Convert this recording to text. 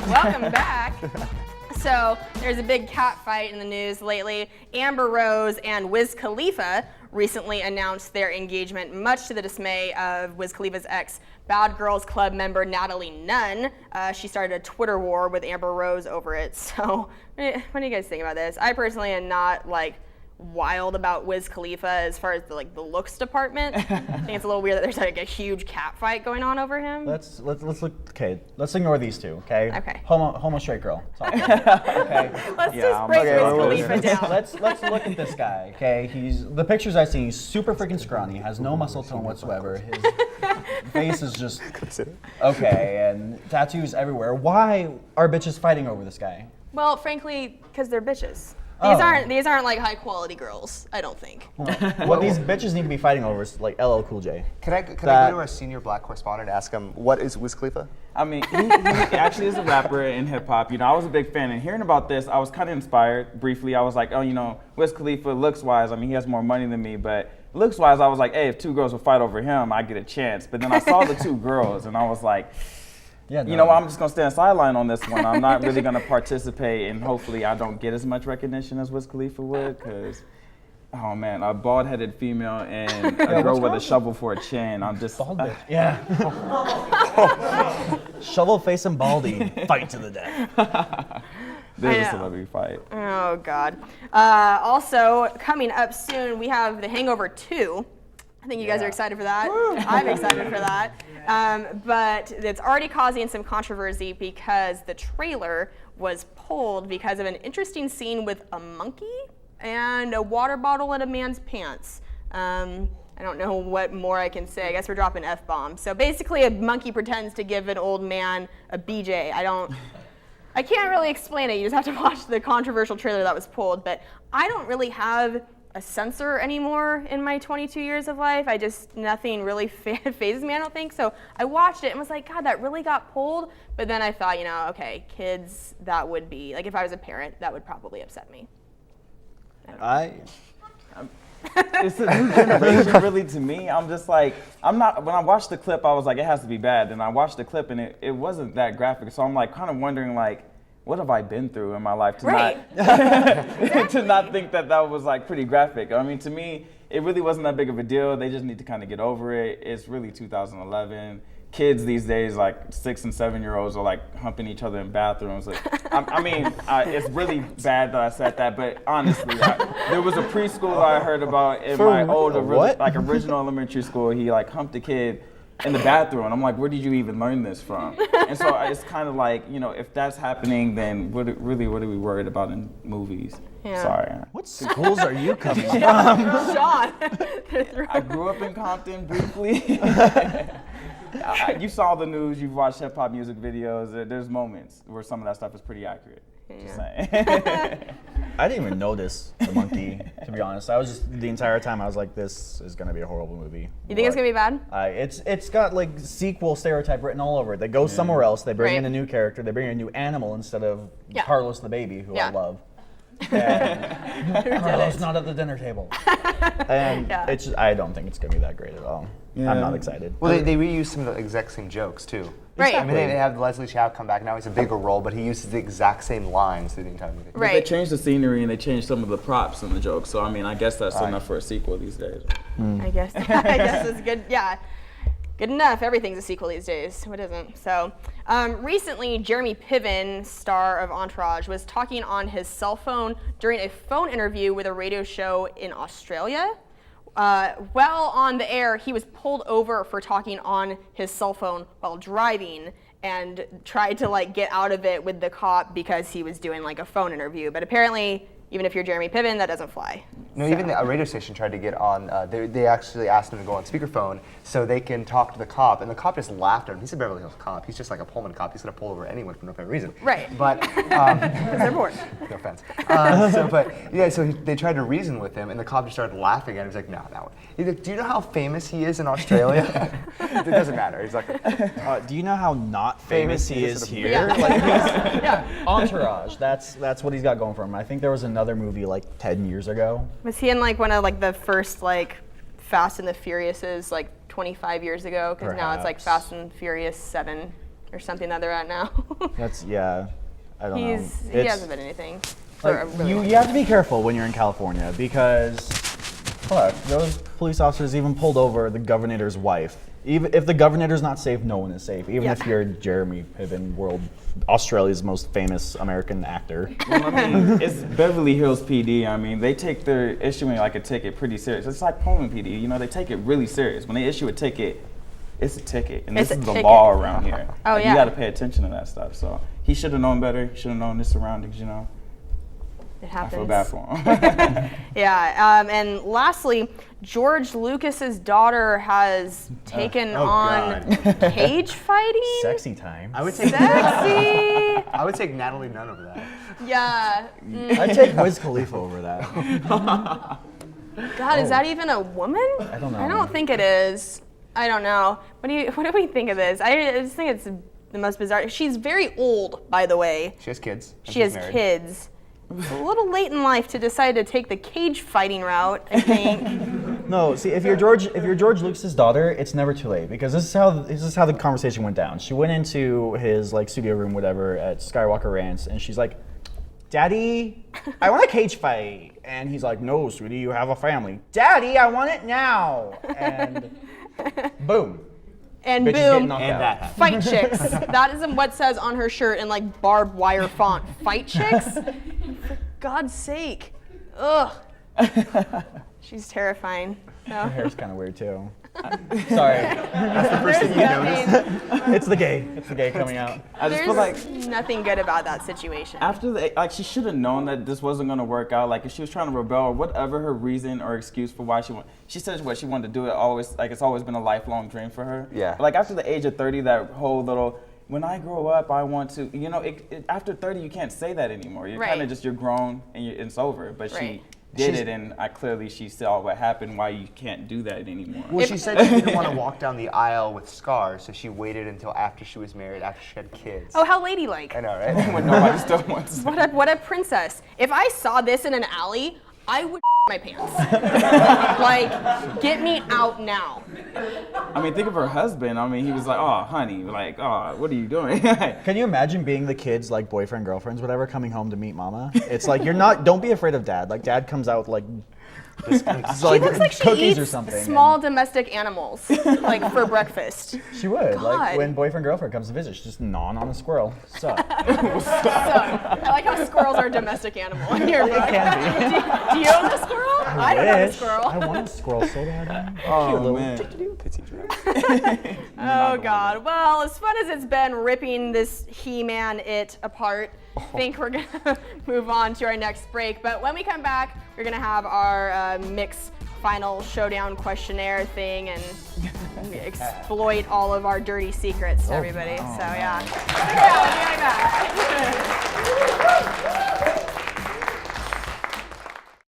Welcome back. So there's a big cat fight in the news lately. Amber Rose and Wiz Khalifa recently announced their engagement, much to the dismay of Wiz Khalifa's ex Bad Girls Club member Natalie Nunn. She started a Twitter war with Amber Rose over it. So what do you guys think about this? I personally am not like wild about Wiz Khalifa as far as the looks department. I think it's a little weird that there's like a huge cat fight going on over him. Let's look. Okay, let's ignore these two. Okay. Okay. Homo straight girl. Okay. Let's just break Wiz Khalifa down. Let's look at this guy. Okay. The pictures I've seen. He's super freaking scrawny. Has no muscle tone whatsoever. His face is just okay, and tattoos everywhere. Why are bitches fighting over this guy? Well, frankly, because they're bitches. These aren't like high quality girls, I don't think. What these bitches need to be fighting over is like LL Cool J. Can I go to our senior black correspondent and ask him what is Wiz Khalifa? I mean, he actually is a rapper in hip hop. You know, I was a big fan, and hearing about this, I was kind of inspired. Briefly, I was like, oh, you know, Wiz Khalifa looks wise. I mean, he has more money than me, but looks wise, I was like, hey, if two girls would fight over him, I get a chance. But then I saw the two girls, and I was like, yeah, no. You know, I'm just gonna stand sideline on this one. I'm not really gonna participate, and hopefully I don't get as much recognition as Wiz Khalifa would, because, oh man, a bald-headed female and a girl with a shovel for a chin. I'm just bald bitch. Yeah. Shovel face and baldy fight to the death. There's a celebrity fight. Oh God. Also coming up soon, we have The Hangover 2. I think you guys are excited for that. I'm excited for that. But it's already causing some controversy because the trailer was pulled because of an interesting scene with a monkey and a water bottle in a man's pants. I don't know what more I can say. I guess we're dropping F-bombs. So basically a monkey pretends to give an old man a BJ. I can't really explain it. You just have to watch the controversial trailer that was pulled. But I don't really have a censor anymore in my 22 years of life. Nothing really phases me, I don't think. So I watched it and was like, God, that really got pulled. But then I thought, you know, okay, kids, that would be, like if I was a parent, that would probably upset me. It's a new generation, really, to me. I'm just like, when I watched the clip, I was like, it has to be bad. And I watched the clip and it wasn't that graphic. So I'm like kind of wondering like, what have I been through in my life to not think that was like pretty graphic? I mean, to me, it really wasn't that big of a deal. They just need to kind of get over it. It's really 2011. Kids these days, like 6 and 7-year-olds, are like humping each other in bathrooms. Like, it's really bad that I said that, but honestly, there was a preschool I heard about in my old original elementary school. He like humped a kid in the bathroom, and I'm like, where did you even learn this from? And so it's kind of like, you know, if that's happening, then what are we worried about in movies? Yeah. Sorry. What schools are you coming from? Sean. I grew up in Compton briefly. You saw the news, you've watched hip hop music videos. There's moments where some of that stuff is pretty accurate. Just saying. I didn't even notice the monkey, to be honest. I was just, the entire time I was like, this is gonna be a horrible movie. You think it's gonna be bad? It's got like sequel stereotype written all over it. They go somewhere else, they bring in a new character, they bring in a new animal instead of Carlos the baby, who I love. And Carlos not at the dinner table. And I don't think it's gonna be that great at all. Yeah. I'm not excited. Well, they reuse some of the exact same jokes too. Right. I mean, they have Leslie Chow come back. Now he's a bigger role, but he uses the exact same lines through the entire movie. Right. They changed the scenery and they changed some of the props in the jokes. So I mean, I guess that's enough for a sequel these days. I guess it's good. Yeah. Good enough. Everything's a sequel these days. What isn't? So, recently, Jeremy Piven, star of Entourage, was talking on his cell phone during a phone interview with a radio show in Australia. While on the air, he was pulled over for talking on his cell phone while driving and tried to like get out of it with the cop because he was doing like a phone interview. But apparently, even if you're Jeremy Piven, that doesn't fly. No, even a radio station tried to get on, they actually asked him to go on speakerphone so they can talk to the cop, and the cop just laughed at him. He's a Beverly Hills cop. He's just like a Pullman cop. He's going to pull over anyone for no apparent reason. Right. But, because they're bored. No offense. So they tried to reason with him, and the cop just started laughing at him. He's like, no, that one. He's like, do you know how famous he is in Australia? It doesn't matter. He's like, do you know how not famous he is here? Yeah. Entourage. That's what he's got going for him. I think there was another movie like 10 years ago. Was he in like one of like the first like Fast and the Furiouses like 25 years ago? Because now it's like Fast and Furious 7 or something that they're at now. That's yeah. I don't know. He hasn't been anything. For a really long you have to be careful when you're in California because look, those police officers even pulled over the governor's wife. Even if the governor's not safe, no one is safe. Even if you're Jeremy Piven, Australia's most famous American actor. Well, I mean, it's Beverly Hills PD. I mean, they take their issuing like a ticket pretty serious. It's like Pullman PD. You know, they take it really serious. When they issue a ticket, it's a ticket, and this is the law around here. Oh like, you got to pay attention to that stuff. So he should have known better. He should have known his surroundings. You know. It happens. I feel bad for him. Yeah, and lastly, George Lucas's daughter has taken on cage fighting. Sexy time. I would take Sexy. I would take Natalie Nunn over that. Yeah. I'd take Wiz Khalifa over that. God, is that even a woman? I don't know. I don't think it is. I don't know. What do we think of this? I just think it's the most bizarre. She's very old, by the way. She has kids. She has kids. It's a little late in life to decide to take the cage fighting route, I think. No, see, if you're George Lucas's daughter, it's never too late because this is how the conversation went down. She went into his like studio room, whatever, at Skywalker Ranch, and she's like, "Daddy, I want a cage fight," and he's like, "No, sweetie, you have a family." "Daddy, I want it now," and boom. And Bitches boom, getting knocked out. fight chicks. That isn't what says on her shirt in like barbed wire font. Fight chicks? For God's sake. Ugh. She's terrifying. Her hair's kind of weird too. Sorry. That's the first thing you noticed. It's the gay coming out. I just feel like There's nothing good about that situation. after she should have known that this wasn't gonna work out. Like if she was trying to rebel or whatever her reason or excuse for why she said what she wanted to do. It's always been a lifelong dream for her. Yeah. But like after the age of 30, that whole little when I grow up, I want to. You know, after 30, you can't say that anymore. You're kind of just you're grown and it's over. But she did it, and clearly she saw what happened, why you can't do that anymore. Well, she said she didn't want to walk down the aisle with scars, so she waited until after she was married, after she had kids. Oh, how ladylike. I know, right? When nobody still wants to. What a princess. If I saw this in an alley, I would my pants. Like, get me out now. I mean, think of her husband. I mean, he was like, "Oh, honey, like, oh, what are you doing?" Can you imagine being the kids, like boyfriend, girlfriends, whatever, coming home to meet mama? It's like don't be afraid of dad. Like dad comes out like She looks like she cookies eats or something. small domestic animals, like for breakfast. She would. God. Like when boyfriend, girlfriend comes to visit, she's just gnawing on a squirrel. So. I like how squirrels are a domestic animal in your book. Do you own a squirrel? I don't own a squirrel. I want a squirrel so bad. Oh man. Oh God. Well, as fun as it's been ripping this He-Man it apart, I think we're gonna move on to our next break. But when we come back, we're gonna have our mix final showdown questionnaire thing and exploit all of our dirty secrets to everybody. So yeah. We'll be right back.